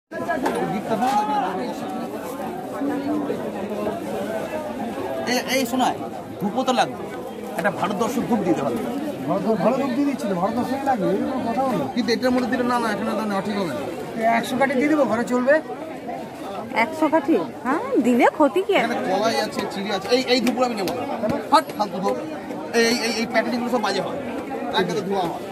এই শোনায় ধূপও তো লাগবে, একটা ভারতবর্ষের ধূপ দিতে হবে। ভালো ধূপ দিয়ে দিচ্ছিল, ভারতবর্ষের লাগবে এরকম কথা হলো, কিন্তু এটার মধ্যে দিলে না এখানে তো ঠিক হবে না। 100 কাঠি দিয়ে দেবো, ঘরে চলবে 100 কাঠি? হ্যাঁ দিলে ক্ষতি কি? এখানে কলাই আছে, চিড়ি আছে। এই ধূপগুলো আমি নেবো না, হট ফালতু ধূপ। এই প্যাকেজিংগুলো সব বাজে হয়, একটা তো ধোয়া হয়।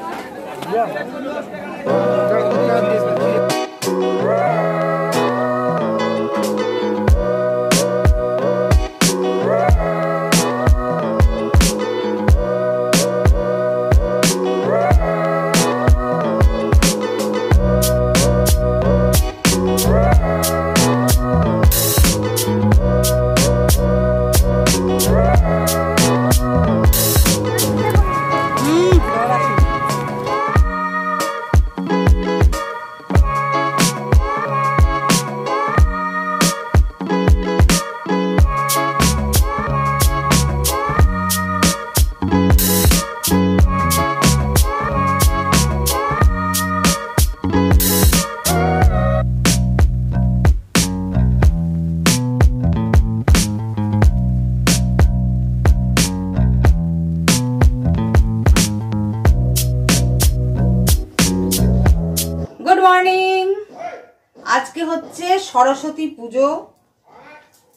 আজকে হচ্ছে সরস্বতী পুজো,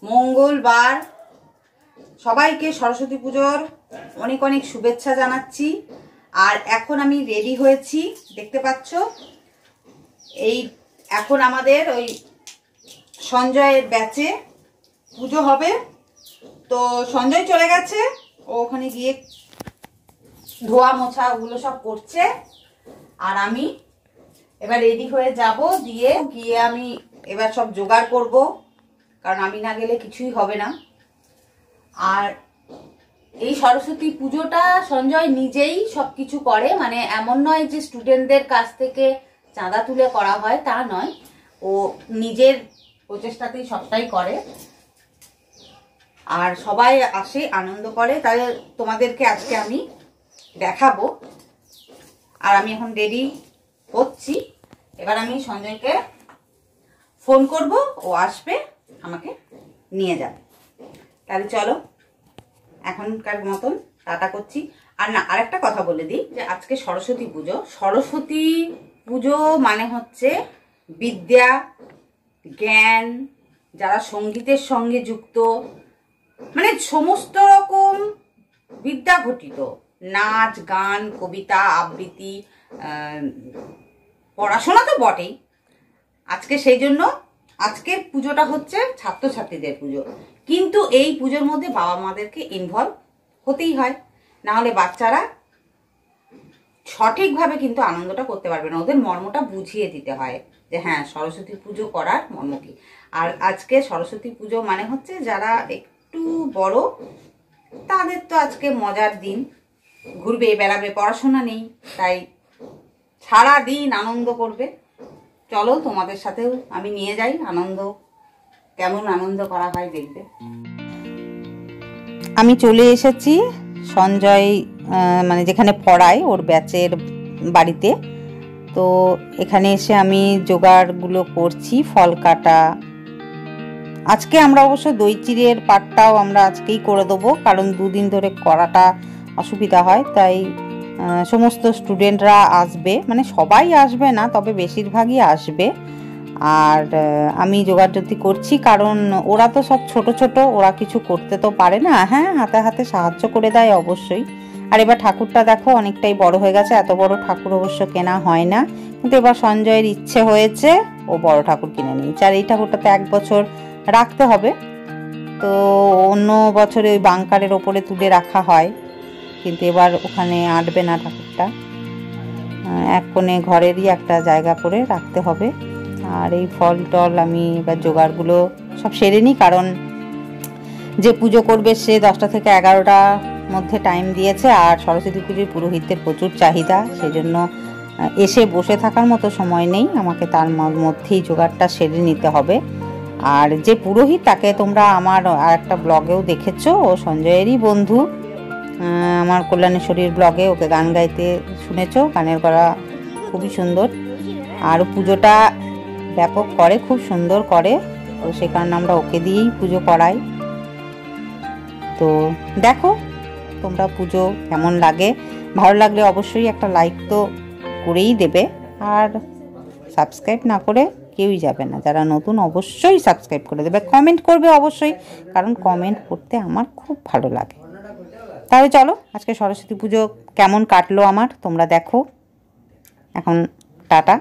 মঙ্গলবার। সবাইকে সরস্বতী পুজোর অনেক অনেক শুভেচ্ছা জানাচ্ছি। আর এখন আমি রেডি হয়েছি, দেখতে পাচ্ছ। এই এখন আমাদের ওই সঞ্জয়ের ব্যাচে পুজো হবে, তো সঞ্জয় চলে গেছে, ও ওখানে গিয়ে ধোয়া মোছা ওগুলো সব করছে। আর আমি এবার রেডি হয়ে যাব, গিয়ে আমি এবার সব জোগাড় করব, কারণ আমি না গেলে কিছুই হবে না। আর এই সরস্বতী পুজোটা সঞ্জয় নিজেই সব কিছু করে, মানে এমন নয় যে স্টুডেন্টদের কাছ থেকে চাঁদা তুলে করা হয়, তা নয়। ও নিজের প্রচেষ্টাতেই সবটাই করে, আর সবাই আসে, আনন্দ করে। তাই তোমাদেরকে আজকে আমি দেখাবো। আর আমি এখন রেডি হচ্ছি, এবার আমি সঞ্জয়কে ফোন করব, ও আসবে, আমাকে নিয়ে যাবে। তাহলে চলো, এখনকার মতন টাটা করছি। আর না, আরেকটা কথা বলে দিই যে আজকে সরস্বতী পুজো। সরস্বতী পুজো মানে হচ্ছে বিদ্যা, জ্ঞান, যারা সঙ্গীতের সঙ্গে যুক্ত, মানে সমস্ত রকম বিদ্যা ঘটিত, নাচ, গান, কবিতা, আবৃত্তি, পড়াশোনা তো বটেই। আজকে সেই জন্য আজকের পুজোটা হচ্ছে ছাত্রছাত্রীদের পুজো, কিন্তু এই পুজোর মধ্যে বাবা মাদেরকে ইনভলভ হতেই হয়, না হলে বাচ্চারা সঠিকভাবে কিন্তু আনন্দটা করতে পারবে না। ওদের মর্মটা বুঝিয়ে দিতে হয় যে হ্যাঁ, সরস্বতী পুজো করার মর্ম কি। আর আজকে সরস্বতী পুজো মানে হচ্ছে যারা একটু বড়, তাদের তো আজকে মজার দিন, ঘুরবে বেড়াবে, পড়াশোনা নেই, তাই সারা দিন আনন্দ করবে। চলো, তোমাদের সাথেও আমি নিয়ে যাই, আনন্দ কেমন আনন্দ করা হয় দেখবে। আমি চলে এসেছি সঞ্জয় মানে যেখানে পড়ায় ওর ব্যাচের বাড়িতে। তো এখানে এসে আমি জোগাড়গুলো করছি, ফল কাটা। আজকে আমরা অবশ্য দই চিড়ের পাটটাও আমরা আজকেই করে দেবো, কারণ দুদিন ধরে করাটা অসুবিধা হয়। তাই সমস্ত স্টুডেন্টরা আসবে, মানে সবাই আসবে না, তবে বেশিরভাগই আসবে। আর আমি জোগাড়যন্ত্র করছি, কারণ ওরা তো সব ছোট ছোট, ওরা কিছু করতে তো পারে না। হ্যাঁ, হাতে হাতে সাহায্য করে দেয় অবশ্যই। আর এবার ঠাকুরটা দেখো অনেকটাই বড় হয়ে গেছে, এত বড় ঠাকুর অবশ্য কেনা হয় না, কিন্তু এবার সঞ্জয়ের ইচ্ছে হয়েছে, ও বড় ঠাকুর কিনে নিয়েছে। আর এই ঠাকুরটাতে 1 বছর রাখতে হবে, তো অন্য বছরে ওই বাংকারের ওপরে তুলে রাখা হয়, কিন্তু এবার ওখানে আটবে না ঠাকুরটা, এক কোণে ঘরেরই একটা জায়গা করে রাখতে হবে। আর এই ফল টল আমি এবার জোগাড়গুলো সব সেরে নিই, কারণ যে পুজো করবে সে 10টা থেকে 11টার মধ্যে টাইম দিয়েছে। আর সরস্বতী পুজোর পুরোহিতদের প্রচুর চাহিদা, সেজন্য এসে বসে থাকার মতো সময় নেই, আমাকে তার মধ্যেই জোগাড়টা সেরে নিতে হবে। আর যে পুরোহিত, তাকে তোমরা আমার আর একটা ব্লগেও দেখেছো, ও সঞ্জয়েরই বন্ধু, আমার কল্যাণেশ্বরীর ব্লগে ওকে গান গাইতে শুনেছো, গানের গলা খুবই সুন্দর। আর পুজোটা ব্যাপক করে, খুব সুন্দর করে। তো সে কারণে আমরা ওকে দিয়েই পুজো করাই। তো দেখো তোমরা পুজো কেমন লাগে, ভালো লাগলে অবশ্যই একটা লাইক তো করেই দেবে, আর সাবস্ক্রাইব না করে কেউই যাবে না। যারা নতুন অবশ্যই সাবস্ক্রাইব করে দেবে, কমেন্ট করবে অবশ্যই, কারণ কমেন্ট করতে আমার খুব ভালো লাগে। তাহলে চলো আজকে সরস্বতী পুজো কেমন কাটলো আমার তোমরা দেখো। এখন টাটা।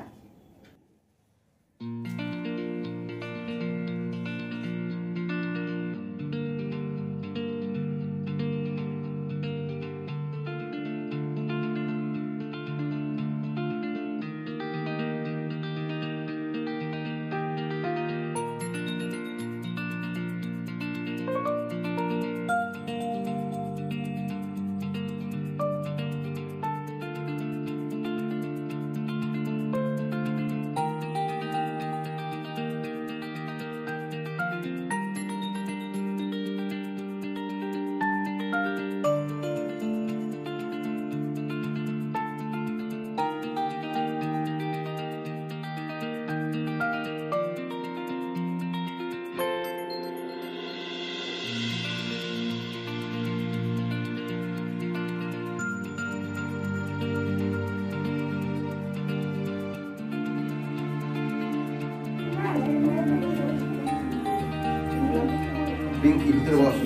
পিঙ্কি ভিতরে বস।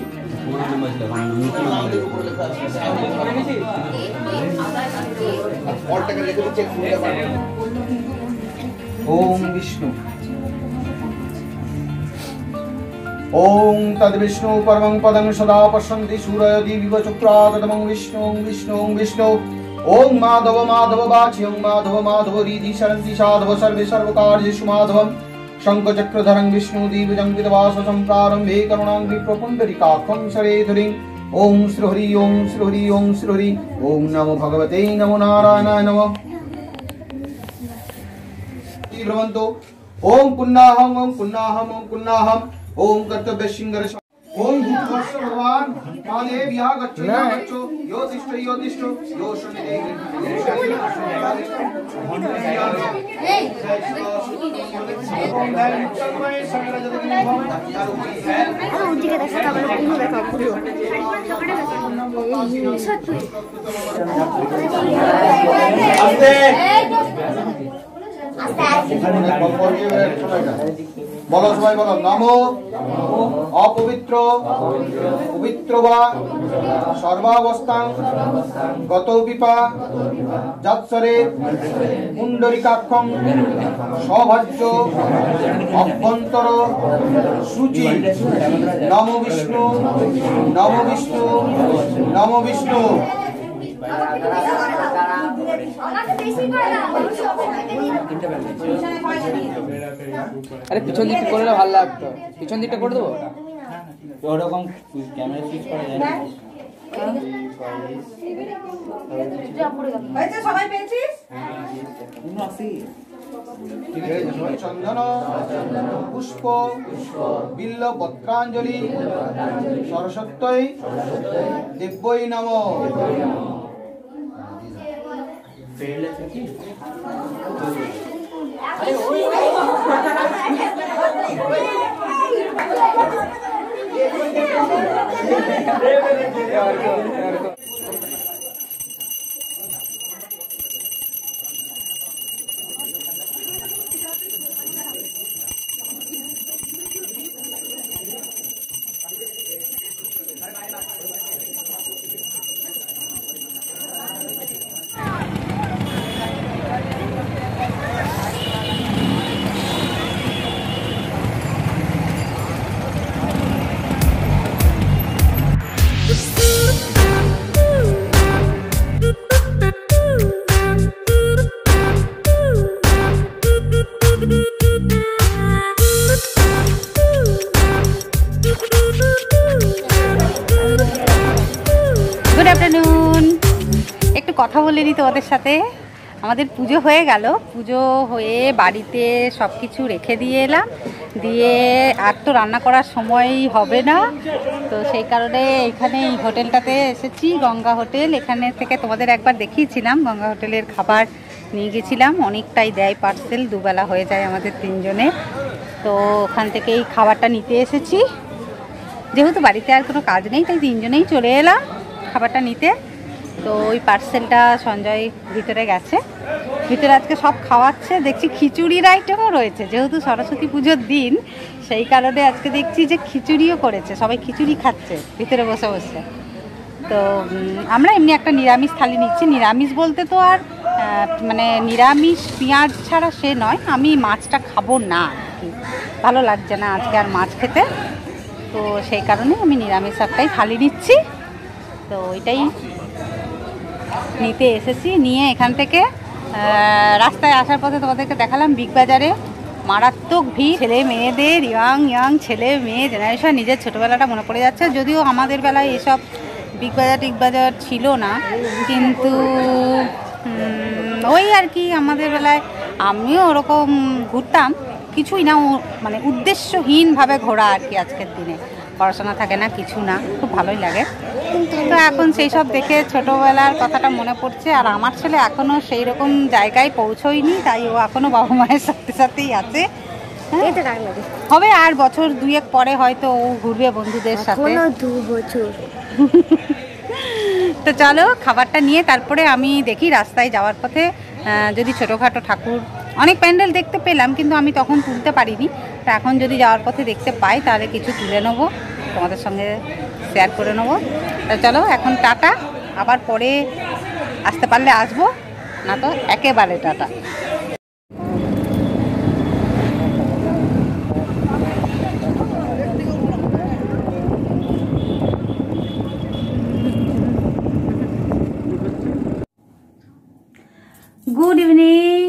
অলটাকে রেখে দিচ্ছে, খুলতে পারবে না। ওম বিষ্ণু ওম তদ্বিষ্ণু পরমং পদং সদা পশ্যন্তি সূরয় দিবিব চক্রাদমং বিষ্ণু বিষ্ণু বিষ্ণু। ওম মাধব মাধব বাচ্যং মাধব মাধব রিধি শরন্তি সাধব সর্বে সর্বকার্যেষু মাধবম। শঙ্খচক্রধরং বিষ্ণু দিবজং বিদবাস সম্প্রারম্ভে করুণাঙ্গি প্রপুণ্ডরিকাক্ষং সরেধুরিং। ওম শ্রীহরি ওম শ্রীহরি ওম শ্রীহরি। ওম নমো ভগবতে নমো নারায়ণায় নমঃ। ব্রবন্তু ওম পুণ্যাহং ওম পুণ্যাহং ওম পুণ্যাহং। ओम कर्तव्य सिंगर ओम भूतवर्ष भगवान महादेव्या गच्छो गच्छो यो तिष्ठो यो शनि বলো সবাই বলো নমো অপবিত্র পবিত্র বা সর্বাবস্থাং গত বিপা যৎসরে পুণ্ডরিকাক্ষং সভাজ্য অভ্যন্তর সূচি। নমো বিষ্ণু নমো বিষ্ণু নমো বিষ্ণু। আরে পিছন দিকটা করলে ভালো লাগতো, পিছন দিকটা করে দেবো। ওরকম ক্যামেরা সুইচ করা যায় না। সবাই পেয়েছিস? চন্দন পুষ্প বিল্ল পত্রাঞ্জলি সরস্বত্যই দিব্যই নমঃ। Good afternoon. একটু কথা বলে নিই তোমাদের সাথে। আমাদের পুজো হয়ে গেল, পুজো হয়ে বাড়িতে সব কিছু রেখে দিয়ে এলাম, দিয়ে আর তো রান্না করার সময়ই হবে না, তো সেই কারণে এখানে এই হোটেলটাতে এসেছি, গঙ্গা হোটেল। এখানে থেকে তোমাদের একবার দেখিয়েছিলাম গঙ্গা হোটেলের খাবার নিয়ে গেছিলাম, অনেকটাই দেয় পার্সেল, দুবেলা হয়ে যায় আমাদের তিনজনের। তো ওখান থেকেই খাবারটা নিতে এসেছি, যেহেতু বাড়িতে আর কোনো কাজ নেই তাই তিনজনেই চলে এলাম খাবারটা নিতে। তো ওই পার্সেলটা সঞ্জয় ভিতরে গেছে, ভিতরে আজকে সব খাওয়াচ্ছে। দেখছি খিচুড়ির আইটেমও রয়েছে, যেহেতু সরস্বতী পুজোর দিন সেই কারণে আজকে দেখছি যে খিচুড়িও করেছে, সবাই খিচুড়ি খাচ্ছে ভিতরে বসে বসে। তো আমরা এমনি একটা নিরামিষ থালি নিচ্ছি। নিরামিষ বলতে তো আর মানে নিরামিষ পেঁয়াজ ছাড়া সে নয়, আমি মাছটা খাবো না আর কি, ভালো লাগছে না আজকে আর মাছ খেতে। তো সেই কারণে আমি নিরামিষ একটাই থালি নিচ্ছি। তো ওইটাই নিতে এসেছি। নিয়ে এখান থেকে রাস্তায় আসার পথে তোমাদেরকে দেখালাম বিগ বাজারে মারাত্মক ভিড়, ছেলে মেয়েদের, ইয়াং ছেলে মেয়ে জেনারেশন। নিজের ছোটোবেলাটা মনে পড়ে যাচ্ছে, যদিও আমাদের বেলায় এসব বিগ বাজার ছিল না, কিন্তু ওই আর কি আমাদের বেলায় আমিও ওরকম ঘুরতাম, কিছুই না, মানে উদ্দেশ্যহীনভাবে ঘোরা আর কি। আজকের দিনে পড়াশোনা থাকে না, কিছু না, খুব ভালোই লাগে। তো এখন সেই সব দেখে ছোটোবেলার কথাটা মনে পড়ছে। আর আমার ছেলে এখনও সেই রকম জায়গায় পৌঁছোয়নি, তাই ও এখনও বাবা মায়ের সাথেই আছে। হবে আর বছর 2-1 পরে হয়তো ও ঘুরবে বন্ধুদের সাথে। 2 বছর। তো চলো খাবারটা নিয়ে তারপরে আমি দেখি রাস্তায় যাওয়ার পথে যদি ছোটোখাটো ঠাকুর, অনেক প্যান্ডেল দেখতে পেলাম কিন্তু আমি তখন তুলতে পারিনি। তো এখন যদি যাওয়ার পথে দেখতে পাই তাহলে কিছু তুলে নেবো, তোমাদের সঙ্গে শেয়ার করে নেবো। তা চলো এখন টাটা, আবার পরে আসতে পারলে আসবো, না তো একেবারে টাটা। Good evening.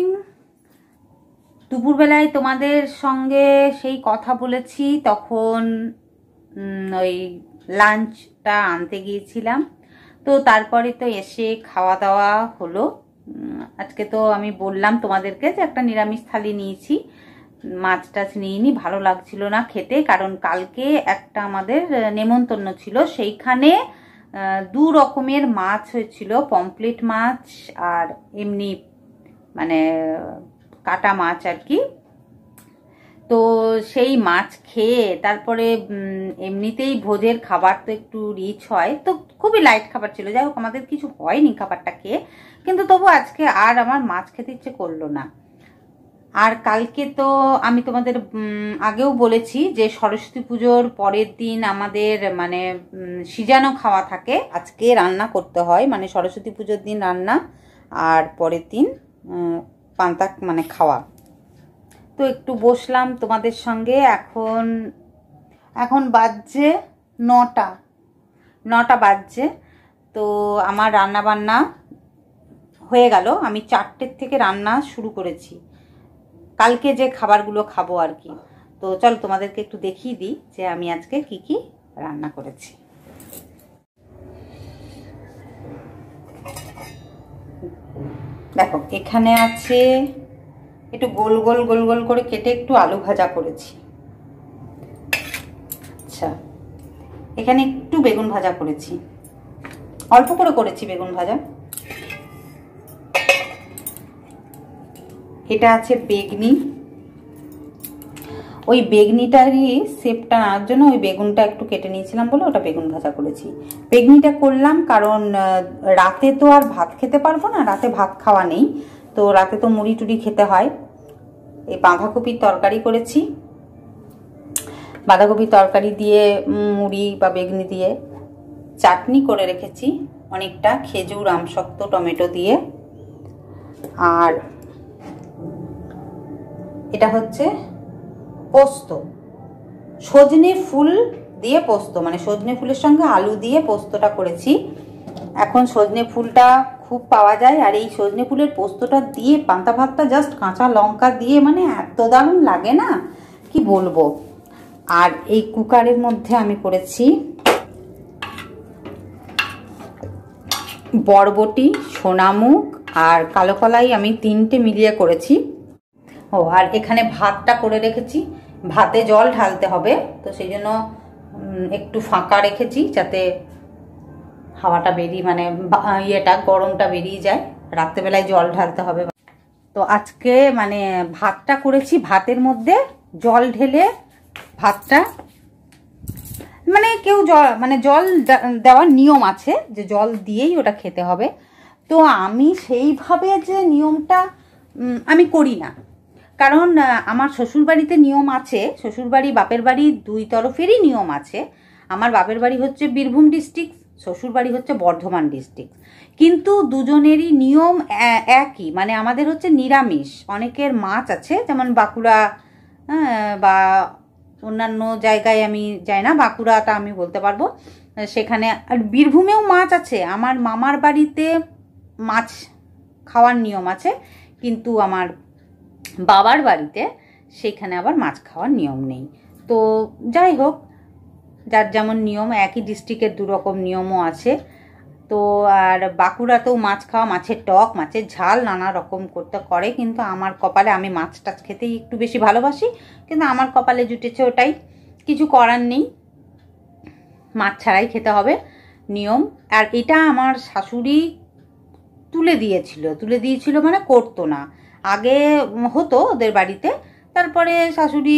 দুপুরবেলায় তোমাদের সঙ্গে সেই কথা বলেছি, তখন ওই লাঞ্চটা আনতে গিয়েছিলাম। তো তারপরে তো এসে খাওয়া দাওয়া হলো। আজকে তো আমি বললাম তোমাদেরকে যে একটা নিরামিষ থালি নিয়েছি, মাছ টাছ নিইনি, ভালো লাগছিল না খেতে, কারণ কালকে একটা আমাদের নেমন্তন্ন ছিল, সেইখানে 2 রকমের মাছ হয়েছিল, পমফ্লেট মাছ আর এমনি মানে কাটা মাছ আর কি। তো সেই মাছ খেয়ে তারপরে এমনিতেই ভোজের খাবার তো একটু রিচ হয়, তো খুবই লাইট খাবার ছিল। যাই হোক আমাদের কিছু হয়নি খাবারটা খেয়ে, কিন্তু তবু আজকে আর আমার মাছ খেতে ইচ্ছে করলো না। আর কালকে তো আমি তোমাদের আগেও বলেছি যে সরস্বতী পুজোর পরের দিন আমাদের মানে সিজানো খাওয়া থাকে, আজকে রান্না করতে হয়, মানে সরস্বতী পুজোর দিন রান্না আর পরের দিন পান্তা মানে খাওয়া। তো একটু বসলাম তোমাদের সঙ্গে। এখন বাজছে 9টা বাজছে। তো আমার রান্না বান্না হয়ে গেল, আমি 4টের থেকে রান্না শুরু করেছি, কালকে যে খাবারগুলো খাবো আর কি। তো চলো তোমাদেরকে একটু দেখিয়ে দিই যে আমি আজকে কি কি রান্না করেছি। দেখো এখানে আছে একটু গোল গোল করে কেটে একটু আলু ভাজা করেছি। আচ্ছা, এখানে একটু বেগুন ভাজা করেছি, অল্প করে করেছি বেগুন ভাজা। এটা আছে বেগনি, ওই বেগনিটারই শেপটা আনার জন্য ওই বেগুনটা একটু কেটে নিয়েছিলাম বলে ওটা বেগুন ভাজা করেছি। বেগনিটা করলাম কারণ রাতে তো আর ভাত খেতে পারবো না, রাতে ভাত খাওয়া নেই, তো রাতে তো মুড়ি টুড়ি খেতে হয়। এই বাঁধাকপির তরকারি করেছি, বাঁধাকপির তরকারি দিয়ে মুড়ি বা বেগনি দিয়ে চাটনি করে রেখেছি অনেকটা, খেজুর, আমসত্ত্ব, টমেটো দিয়ে। আর এটা হচ্ছে পোস্ত, সজনে ফুল দিয়ে পোস্ত, মানে সজনে ফুলের সঙ্গে আলু দিয়ে পোস্তটা করেছি। এখন সজনে ফুলটা খুব পাওয়া যায়, আর এই সজনে ফুলের পোস্তটা দিয়ে পান্তা ভাতটা জাস্ট কাঁচা লঙ্কা দিয়ে মানে এত দারুণ লাগে না, কি বলবো। আর এই কুকারের মধ্যে আমি করেছি বরবটি, সোনামুগ আর কালো কলাই, আমি 3টে মিলিয়ে করেছি। ও আর এখানে ভাতটা করে রেখেছি, ভাতে জল ঢালতে হবে, তো সেই জন্য একটু ফাঁকা রেখেছি যাতে হাওয়াটা বেরিয়ে মানে ইয়েটা গরমটা বেরিয়ে যায়, রাত্রেবেলায় জল ঢালতে হবে। তো আজকে মানে ভাতটা করেছি, ভাতের মধ্যে জল ঢেলে ভাতটা, মানে কেউ জল দেওয়ার নিয়ম আছে যে জল দিয়েই ওটা খেতে হবে। তো আমি সেইভাবে যে নিয়মটা আমি করি না, কারণ আমার শ্বশুরবাড়িতে নিয়ম আছে, শ্বশুরবাড়ি বাপের বাড়ি দুই তরফেরই নিয়ম আছে। আমার বাপের বাড়ি হচ্ছে বীরভূম ডিস্ট্রিক্ট, শ্বশুরবাড়ি হচ্ছে বর্ধমান ডিস্ট্রিক্ট, কিন্তু দুজনেরই নিয়ম একই, মানে আমাদের হচ্ছে নিরামিষ। অনেকের মাছ আছে, যেমন বাঁকুড়া বা অন্যান্য জায়গায় আমি যাই না, বাঁকুড়াটা আমি বলতে পারবো, সেখানে আর বীরভূমেও মাছ আছে। আমার মামার বাড়িতে মাছ খাওয়ার নিয়ম আছে, কিন্তু আমার বাবার বাড়িতে সেখানে আবার মাছ খাওয়ার নিয়ম নেই। তো যাই হোক, যার যেমন নিয়ম, একই ডিস্ট্রিক্টের দুরকম নিয়মও আছে। তো আর বাঁকুড়াতেও মাছ খাওয়া, মাছের টক, মাছের ঝাল, নানা রকম করতে করে, কিন্তু আমার কপালে, আমি মাছ টাছ খেতেই একটু বেশি ভালোবাসি, কিন্তু আমার কপালে জুটেছে ওটাই, কিছু করার নেই, মাছ ছাড়াই খেতে হবে নিয়ম। আর এটা আমার শাশুড়ি তুলে দিয়েছিল মানে করতো না, আগে হতো ওদের বাড়িতে, তারপরে শাশুড়ি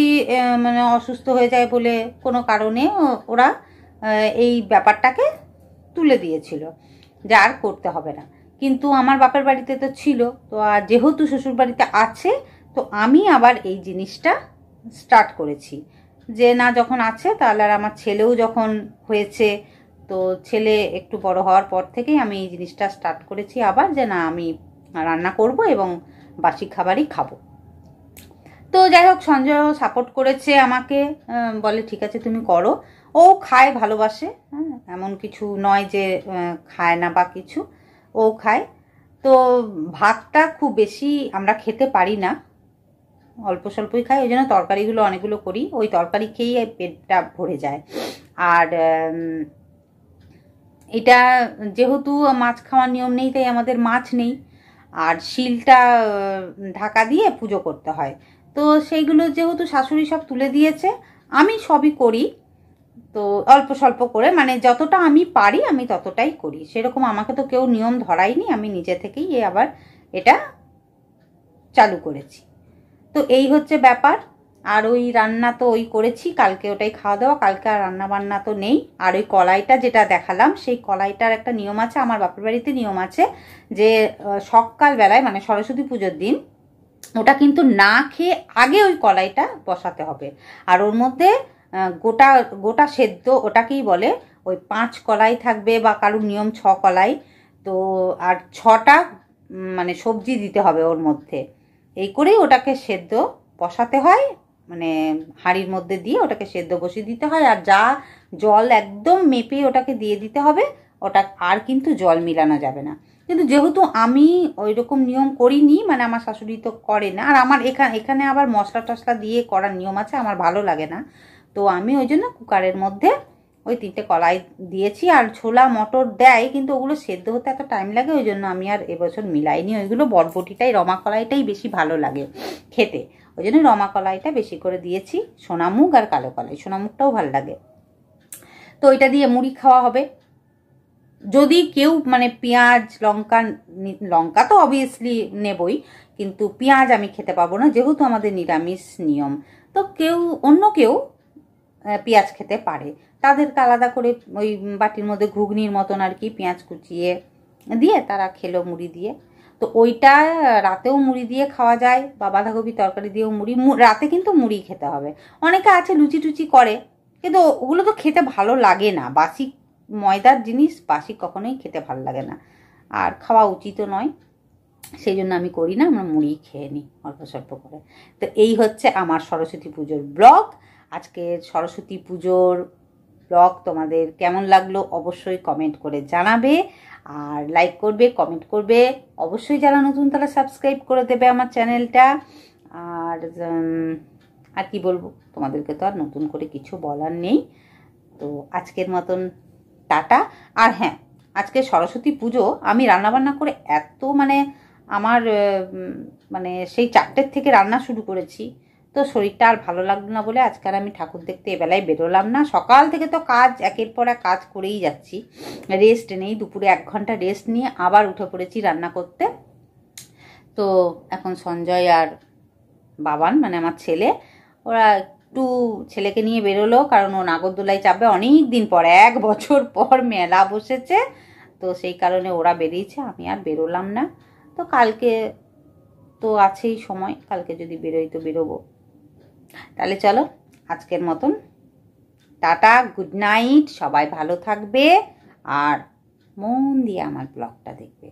মানে অসুস্থ হয়ে যায় বলে কোনো কারণে ওরা এই ব্যাপারটাকে তুলে দিয়েছিল যে আর করতে হবে না। কিন্তু আমার বাপের বাড়িতে তো ছিল, তো আর যেহেতু শ্বশুর বাড়িতে আছে, তো আমি আবার এই জিনিসটা স্টার্ট করেছি যে না, যখন আছে তাহলে, আর আমার ছেলেও যখন হয়েছে, তো ছেলে একটু বড় হওয়ার পর থেকেই আমি এই জিনিসটা স্টার্ট করেছি আবার, যে না আমি রান্না করব এবং বাসি খাবারই খাবো। তো যাই হোক, সঞ্জয়ও সাপোর্ট করেছে আমাকে, বলে ঠিক আছে তুমি করো। ও খায়, ভালোবাসে, হ্যাঁ, এমন কিছু নয় যে খায় না বা কিছু, ও খায়। তো ভাতটা খুব বেশি আমরা খেতে পারি না, অল্প স্বল্পই খাই, ওই জন্য তরকারিগুলো অনেকগুলো করি, ওই তরকারি খেয়েই পেটটা ভরে যায়। আর এটা যেহেতু মাছ খাওয়ার নিয়ম নেই, তাই আমাদের মাছ নেই, আর শিলটা ঢাকা দিয়ে পুজো করতে হয়। তো সেইগুলো যেহেতু শাশুড়ি সব তুলে দিয়েছে, আমি সবই করি, তো অল্প স্বল্প করে, মানে যতটা আমি পারি আমি ততটাই করি। সেরকম আমাকে তো কেউ নিয়ম ধরায়নি, আমি নিজে থেকেই আবার এটা চালু করেছি। তো এই হচ্ছে ব্যাপার। আর ওই রান্না তো ওই করেছি, কালকে ওটাই খাওয়া দাওয়া, কালকে আর রান্না বান্না তো নেই। আর ওই কলাইটা যেটা দেখালাম, সেই কলাইটার একটা নিয়ম আছে, আমার বাপের বাড়িতে নিয়ম আছে যে সকালবেলায়, মানে সরস্বতী পুজোর দিন, ওটা কিন্তু না খেয়ে আগে ওই কলাইটা বসাতে হবে। আর ওর মধ্যে গোটা গোটা সেদ্ধ, ওটাকেই বলে, ওই 5 কলাই থাকবে, বা কারুর নিয়ম 6 কলাই, তো আর 6টা মানে সবজি দিতে হবে ওর মধ্যে, এই করেই ওটাকে সেদ্ধ বসাতে হয়, মানে হাঁড়ির মধ্যে দিয়ে ওটাকে সেদ্ধ বসিয়ে দিতে হয়। আর যা জল একদম মেপে ওটাকে দিয়ে দিতে হবে, ওটা আর কিন্তু জল মিলানো যাবে না। কিন্তু যেহেতু আমি ওই রকম নিয়ম করিনি, মানে আমার শাশুড়ি তো করে না, আর আমার এখানে আবার মশলা টশলা দিয়ে করার নিয়ম আছে, আমার ভালো লাগে না, তো আমি ওই জন্য কুকারের মধ্যে ওই 3টে কলাই দিয়েছি। আর ছোলা মটর দেয়, কিন্তু ওগুলো সেদ্ধ হতে এত টাইম লাগে, ওই জন্য আমি আর এবছর মিলাইনি ওইগুলো। বরবটিটাই, রমা কলাইটাই বেশি ভালো লাগে খেতে, ওই জন্য রমা কলাইটা বেশি করে দিয়েছি, সোনামুগ আর কালো কলাই, সোনামুগটাও ভালো লাগে। তো ওইটা দিয়ে মুড়ি খাওয়া হবে। যদি কেউ মানে পেঁয়াজ লঙ্কা তো অবভিয়াসলি নেবই, কিন্তু পেঁয়াজ আমি খেতে পাবো না, যেহেতু আমাদের নিরামিষ নিয়ম। তো অন্য কেউ পেঁয়াজ খেতে পারে, তাদেরকে আলাদা করে ওই বাটির মধ্যে ঘুগনির মতন আর কি পেঁয়াজ কুচিয়ে দিয়ে তারা খেলো মুড়ি দিয়ে। তো ওইটা রাতেও মুড়ি দিয়ে খাওয়া যায়, বা বাঁধাকপি তরকারি দিয়েও রাতে কিন্তু মুড়ি খেতে হবে। অনেকে আছে লুচি টুচি করে, কিন্তু ওগুলো তো খেতে ভালো লাগে না, বাসি ময়দার জিনিস বাসি কখনোই খেতে ভালো লাগে না, আর খাওয়া উচিতও নয়, সেই জন্য আমি করি না, আমরা মুড়ি খেয়ে নিই অল্প স্বল্প করে। তো এই হচ্ছে আমার সরস্বতী পুজোর ব্লগ। আজকের সরস্বতী পুজোর ব্লগ তোমাদের কেমন লাগলো অবশ্যই কমেন্ট করে জানাবে, আর লাইক করবে, কমেন্ট করবে, অবশ্যই যারা নতুন তারা সাবস্ক্রাইব করে দেবে আমার চ্যানেলটা। আর কি বলবো, তোমাদেরকে তো আর নতুন করে কিছু বলার নেই। তো আজকের মতন টাটা। আর হ্যাঁ, আজকে সরস্বতী পুজো আমি রান্নাবান্না করে এত মানে আমার মানে সেই 4টের থেকে রান্না শুরু করেছি, তো শরীরটা আর ভালো লাগলো না বলে আজকে আর আমি ঠাকুর দেখতে এবেলায় বেরোলাম না। সকাল থেকে তো কাজ, একের পর এক কাজ করেই যাচ্ছি, রেস্ট নেই। দুপুরে 1 ঘন্টা রেস্ট নিয়ে আবার উঠে পড়েছি রান্না করতে। তো এখন সঞ্জয় আর বাবান মানে আমার ছেলে ওরা একটু ছেলেকে নিয়ে বেরোলো, কারণ ও নাগরদোলায় চাপবে অনেক দিন পর, 1 বছর পর মেলা বসেছে, তো সেই কারণে ওরা বেরিয়েছে, আমি আর বেরোলাম না। তো কালকে তো আছেই সময়, কালকে যদি বেরোই তো বেরোবো। তাহলে চলো আজকের মতন টাটা, গুড নাইট, সবাই ভালো থাকবে আর মন দিয়ে আমার ব্লগটা দেখবে।